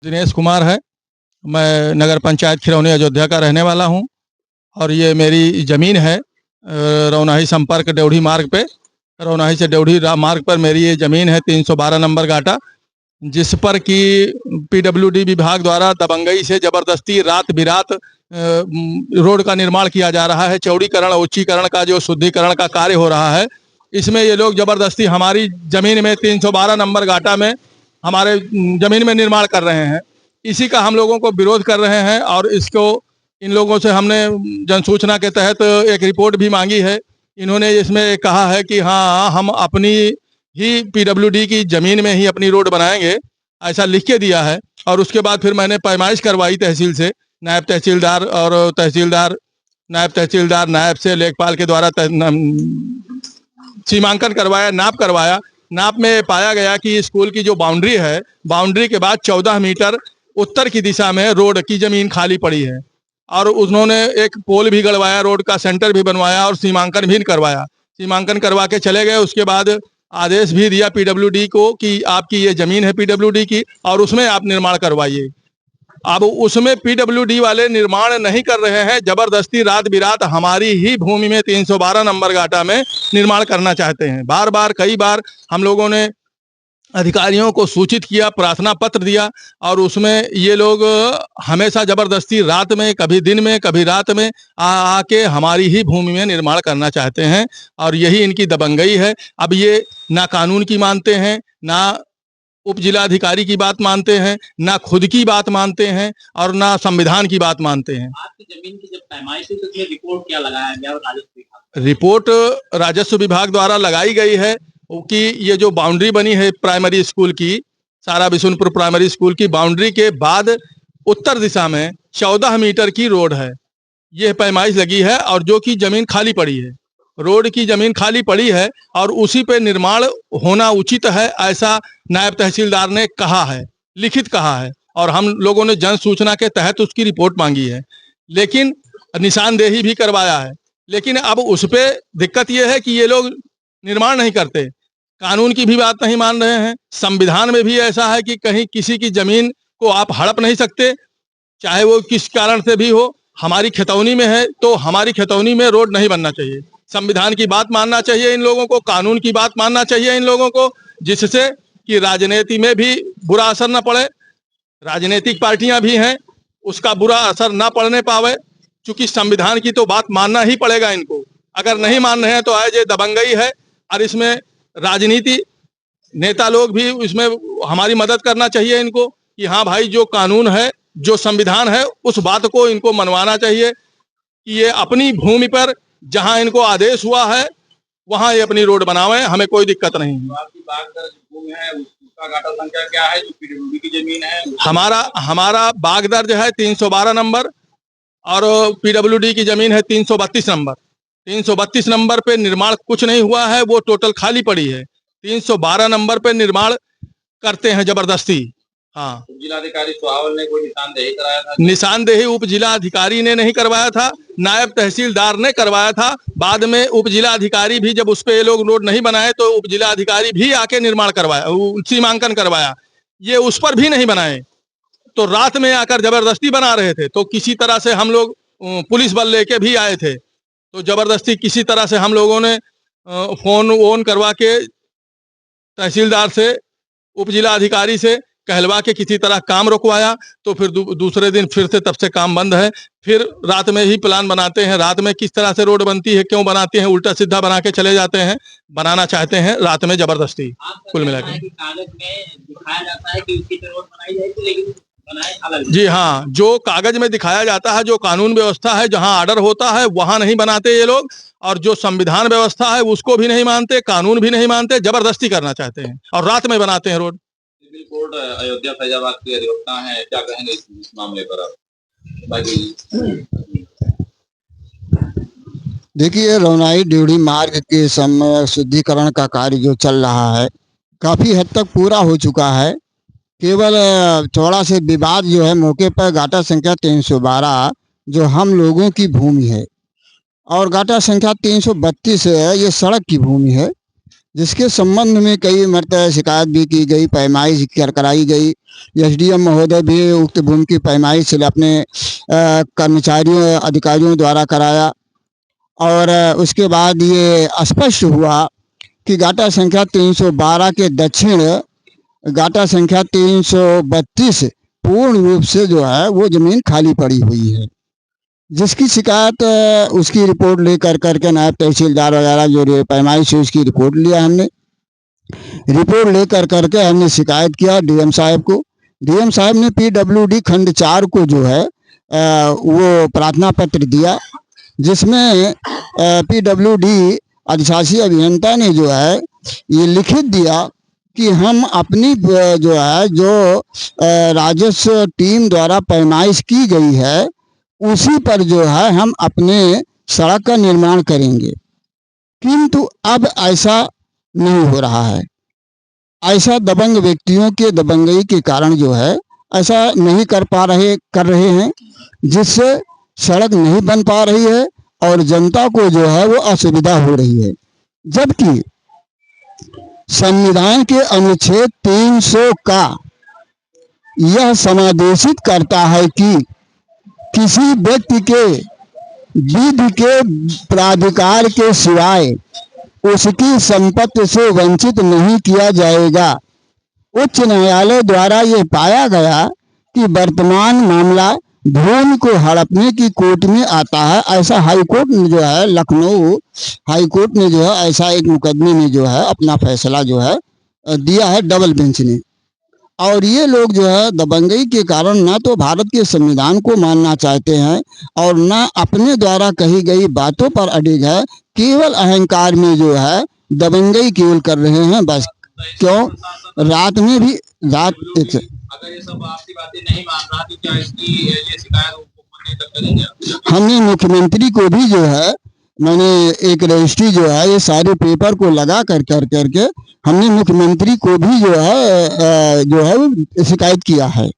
दिनेश कुमार है। मैं नगर पंचायत खिरौनी अयोध्या का रहने वाला हूँ और ये मेरी ज़मीन है रौनाही संपर्क डेवढ़ी मार्ग पे। रौनाही से डेवढ़ी मार्ग पर मेरी ये ज़मीन है 312 नंबर गाटा, जिस पर कि पीडब्ल्यूडी विभाग द्वारा दबंगई से ज़बरदस्ती रात बिरात रोड का निर्माण किया जा रहा है। चौड़ीकरण उच्चीकरण का जो शुद्धिकरण का कार्य हो रहा है, इसमें ये लोग ज़बरदस्ती हमारी ज़मीन में 312 नंबर गाटा में हमारे ज़मीन में निर्माण कर रहे हैं। इसी का हम लोगों को विरोध कर रहे हैं और इसको इन लोगों से हमने जन सूचना के तहत एक रिपोर्ट भी मांगी है। इन्होंने इसमें कहा है कि हाँ, हम अपनी ही पीडब्ल्यूडी की ज़मीन में ही अपनी रोड बनाएंगे, ऐसा लिख के दिया है। और उसके बाद फिर मैंने पैमाइश करवाई तहसील से, नायब तहसीलदार और तहसीलदार, नायब तहसीलदार नायब से लेखपाल के द्वारा सीमांकन करवाया, नाप करवाया। नाप में पाया गया कि स्कूल की जो बाउंड्री है, बाउंड्री के बाद 14 मीटर उत्तर की दिशा में रोड की ज़मीन खाली पड़ी है और उन्होंने एक पोल भी गड़वाया, रोड का सेंटर भी बनवाया और सीमांकन भी करवाया। सीमांकन करवा के चले गए। उसके बाद आदेश भी दिया पीडब्ल्यूडी को कि आपकी ये ज़मीन है पीडब्ल्यूडी की और उसमें आप निर्माण करवाइए। अब उसमें पीडब्ल्यूडी वाले निर्माण नहीं कर रहे हैं, जबरदस्ती रात बिरात हमारी ही भूमि में 312 नंबर गाटा में निर्माण करना चाहते हैं। बार बार कई बार हम लोगों ने अधिकारियों को सूचित किया, प्रार्थना पत्र दिया और उसमें ये लोग हमेशा जबरदस्ती रात में, कभी दिन में, कभी रात में आके हमारी ही भूमि में निर्माण करना चाहते हैं और यही इनकी दबंगई है। अब ये ना कानून की मानते हैं, ना उप जिलाधिकारी की बात मानते हैं, ना खुद की बात मानते हैं और ना संविधान की बात मानते हैं। आपकी जमीन की जब पैमाइश हुई तो उसमें रिपोर्ट क्या लगाया गया और राजस्व विभाग? रिपोर्ट राजस्व विभाग द्वारा लगाई गई है कि ये जो बाउंड्री बनी है प्राइमरी स्कूल की, सारा बिशुनपुर प्राइमरी स्कूल की बाउंड्री के बाद उत्तर दिशा में 14 मीटर की रोड है, ये पैमाइश लगी है और जो कि जमीन खाली पड़ी है, रोड की जमीन खाली पड़ी है और उसी पे निर्माण होना उचित है, ऐसा नायब तहसीलदार ने कहा है, लिखित कहा है और हम लोगों ने जन सूचना के तहत उसकी रिपोर्ट मांगी है, लेकिन निशानदेही भी करवाया है। लेकिन अब उस पर दिक्कत ये है कि ये लोग निर्माण नहीं करते, कानून की भी बात नहीं मान रहे हैं। संविधान में भी ऐसा है कि कहीं किसी की जमीन को आप हड़प नहीं सकते, चाहे वो किस कारण से भी हो। हमारी खतौनी में है तो हमारी खतौनी में रोड नहीं बनना चाहिए। संविधान की बात मानना चाहिए इन लोगों को, कानून की बात मानना चाहिए इन लोगों को, जिससे कि राजनीति में भी बुरा असर न पड़े। राजनीतिक पार्टियां भी हैं, उसका बुरा असर ना पड़ने पावे, क्योंकि संविधान की तो बात मानना ही पड़ेगा इनको। अगर नहीं मान रहे हैं तो आज ये दबंगई है और इसमें राजनीति नेता लोग भी इसमें हमारी मदद करना चाहिए इनको कि हाँ भाई, जो कानून है, जो संविधान है, उस बात को इनको मनवाना चाहिए कि ये अपनी भूमि पर जहां इनको आदेश हुआ है वहां ये अपनी रोड बनावे, हमें कोई दिक्कत नहीं है। आपकी बागदर भूमि है, उसका गाटा संख्या क्या है जो पीडब्ल्यूडी की जमीन है? हमारा बागदर जो है 312 नंबर और पीडब्ल्यूडी की जमीन है 332 नंबर। 332 नंबर पे निर्माण कुछ नहीं हुआ है, वो टोटल खाली पड़ी है। 312 नंबर पे निर्माण करते हैं जबरदस्ती। हाँ, जिलाधिकारी सुहावल ने कोई निशानदेही कराया था? निशानदेही उप जिलाधिकारी ने नहीं करवाया था, नायब तहसीलदार ने करवाया था। बाद में उप जिलाधिकारी भी जब उस पे ये लोग रोड नहीं बनाए तो उप जिलाधिकारी भी आके निर्माण करवाया, सीमांकन करवाया, ये उस पर भी नहीं बनाए तो रात में आकर जबरदस्ती बना रहे थे। तो किसी तरह से हम लोग पुलिस बल लेके भी आए थे, तो जबरदस्ती किसी तरह से हम लोगों ने फोन वोन करवा के तहसीलदार से, उप जिला अधिकारी से कहलवा के किसी तरह काम रुकवाया। तो फिर दूसरे दिन फिर से तब से काम बंद है। फिर रात में ही प्लान बनाते हैं, रात में किस तरह से रोड बनती है, क्यों बनाते हैं, उल्टा सीधा बना के चले जाते हैं, बनाना चाहते हैं रात में जबरदस्ती। कुल मिला के कागज में दिखाया जाता है कि उसी पे रोड बनाई जाएगी, लेकिन बनाए अलग। जी हाँ, जो कागज में दिखाया जाता है, जो कानून व्यवस्था है, जहां ऑर्डर होता है वहां नहीं बनाते ये लोग, और जो संविधान व्यवस्था है उसको भी नहीं मानते, कानून भी नहीं मानते, जबरदस्ती करना चाहते हैं और रात में बनाते हैं road. Civil court Ayodhya Faizabad के अधिवक्ता हैं, क्या कहेंगे इस मामले पर आप? देखिए, रौनाही डेवढ़ी मार्ग के समय शुद्धिकरण का कार्य जो चल रहा है काफ़ी हद तक पूरा हो चुका है। केवल थोड़ा से विवाद जो है मौके पर गाटा संख्या 312 जो हम लोगों की भूमि है और गाटा संख्या 332 है, ये सड़क की भूमि है। जिसके संबंध में कई मरतबा शिकायत भी की गई, पैमाइश कराई गई। एसडीएम महोदय भी उक्त भूमि की पैमाइश अपने कर्मचारियों अधिकारियों द्वारा कराया और उसके बाद ये स्पष्ट हुआ कि गाटा संख्या 312 के दक्षिण गाटा संख्या 332 पूर्ण रूप से जो है वो जमीन खाली पड़ी हुई है, जिसकी शिकायत उसकी रिपोर्ट लेकर करके नायब तहसीलदार वगैरह जो पैमाइश है उसकी रिपोर्ट लिया हमने। रिपोर्ट लेकर करके हमने शिकायत किया डीएम साहब को। डीएम साहब ने पीडब्ल्यूडी खंड 4 को जो है वो प्रार्थना पत्र दिया, जिसमें पीडब्ल्यूडी अधिशासी अभियंता ने जो है ये लिखित दिया कि हम अपनी जो है जो राजस्व टीम द्वारा पैमाइश की गई है उसी पर जो है हम अपने सड़क का निर्माण करेंगे। किंतु अब ऐसा नहीं हो रहा है। ऐसा दबंग व्यक्तियों के दबंगई के कारण जो है ऐसा नहीं कर रहे हैं, जिससे सड़क नहीं बन पा रही है और जनता को जो है वो असुविधा हो रही है। जबकि संविधान के अनुच्छेद 300 का यह समादेशित करता है कि किसी व्यक्ति के विधि के प्राधिकार के सिवाय उसकी संपत्ति से वंचित नहीं किया जाएगा। उच्च न्यायालय द्वारा ये पाया गया कि वर्तमान मामला भूमि को हड़पने की कोर्ट में आता है। ऐसा हाईकोर्ट ने जो है लखनऊ हाईकोर्ट ने जो है ऐसा एक मुकदमे में जो है अपना फैसला जो है दिया है डबल बेंच ने। और ये लोग जो है दबंगई के कारण ना तो भारत के संविधान को मानना चाहते हैं और ना अपने द्वारा कही गई बातों पर अडिग है, केवल अहंकार में जो है दबंगई केवल कर रहे हैं बस। क्यों रात में भी अगर ये सब आपकी बातें नहीं मान रहा तो क्या इसकी ये शिकायत मुख्यमंत्री तक करेंगे? हमने मुख्यमंत्री को भी जो है मैंने एक रजिस्ट्री जो है ये सारे पेपर को लगा करके हमने मुख्यमंत्री को भी जो है शिकायत किया है।